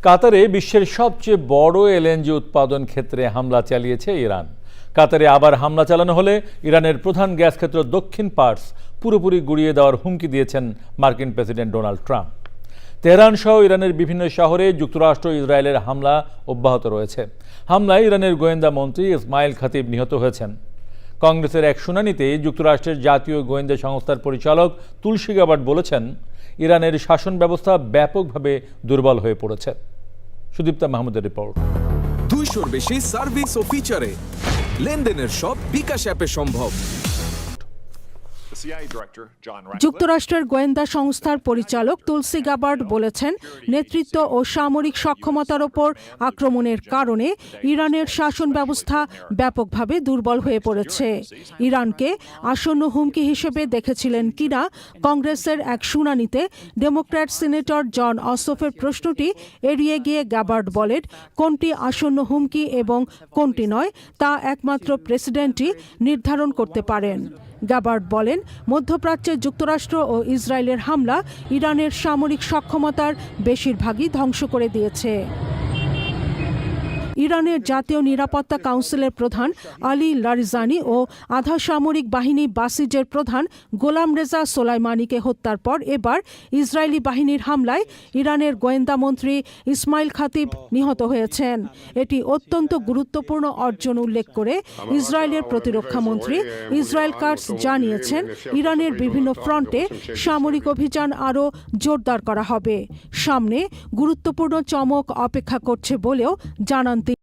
কাতারে বিশ্বের সবচেয়ে বড় এলএনজি উৎপাদন ক্ষেত্রে হামলা চালিয়েছে ইরান। কাতারে আবার হামলা চালানো হলে ইরানের প্রধান গ্যাস ক্ষেত্র দক্ষিণ পার্স পুরোপুরি গুঁড়িয়ে দেওয়ার হুমকি দিয়েছেন মার্কিন প্রেসিডেন্ট ডোনাল্ড ট্রাম্প। তেহরান সহ ইরানের বিভিন্ন শহরে যুক্তরাষ্ট্র ইসরায়েলের হামলা অব্যাহত রয়েছে। হামলায় ইরানের গোয়েন্দা মন্ত্রী ইসমাইল খাতিব নিহত হয়েছেন। কংগ্রেসের এক শুনানিতে যুক্তরাষ্ট্রের জাতীয় গোয়েন্দা সংস্থার পরিচালক তুলসী গাবার্ড বলেছেন, ইরানের শাসন ব্যবস্থা ব্যাপকভাবে দুর্বল হয়ে পড়েছে। সুদীপ্তা মাহমুদের রিপোর্ট। 200-র বেশি সার্ভিস ও ফিচারে লেনদেনের সব বিকাশ অ্যাপে সম্ভব। যুক্তরাষ্ট্রের গোয়েন্দা সংস্থার পরিচালক তুলসী গাবার্ড বলেছেন, নেতৃত্ব ও সামরিক সক্ষমতার ওপর আক্রমণের কারণে ইরানের শাসন ব্যবস্থা ব্যাপকভাবে দুর্বল হয়ে পড়েছে। ইরানকে আসন্ন হুমকি হিসেবে দেখেছিলেন কিনা কংগ্রেসের এক শুনানিতে ডেমোক্র্যাট সিনেটর জন অসফের প্রশ্নটি এড়িয়ে গিয়ে গাবার্ড বলেন, কোনটি আসন্ন হুমকি এবং কোনটি নয় তা একমাত্র প্রেসিডেন্টই নির্ধারণ করতে পারেন। গাবার্ড বলেন, মধ্যপ্রাচ্যে যুক্তরাষ্ট্র ও ইসরায়েলের হামলা ইরানের সামরিক সক্ষমতার বেশিরভাগই ধ্বংস করে দিয়েছে। ইরানের জাতীয় নিরাপত্তা কাউন্সিলের প্রধান আলী লারিজানি ও আধা সামরিক বাহিনী বাসিজের প্রধান গোলাম রেজা সোলাইমানিকে হত্যার পর এবার ইসরায়েলি বাহিনীর হামলায় ইরানের গোয়েন্দা মন্ত্রী ইসমাইল খাতিব নিহত হয়েছেন। এটি অত্যন্ত গুরুত্বপূর্ণ অর্জন উল্লেখ করে ইসরায়েলের প্রতিরক্ষা মন্ত্রী ইসরায়েল কাটস জানিয়েছেন, ইরানের বিভিন্ন ফ্রন্টে সামরিক অভিযান আরও জোরদার করা হবে। সামনে গুরুত্বপূর্ণ চমক অপেক্ষা করছে বলেও জানান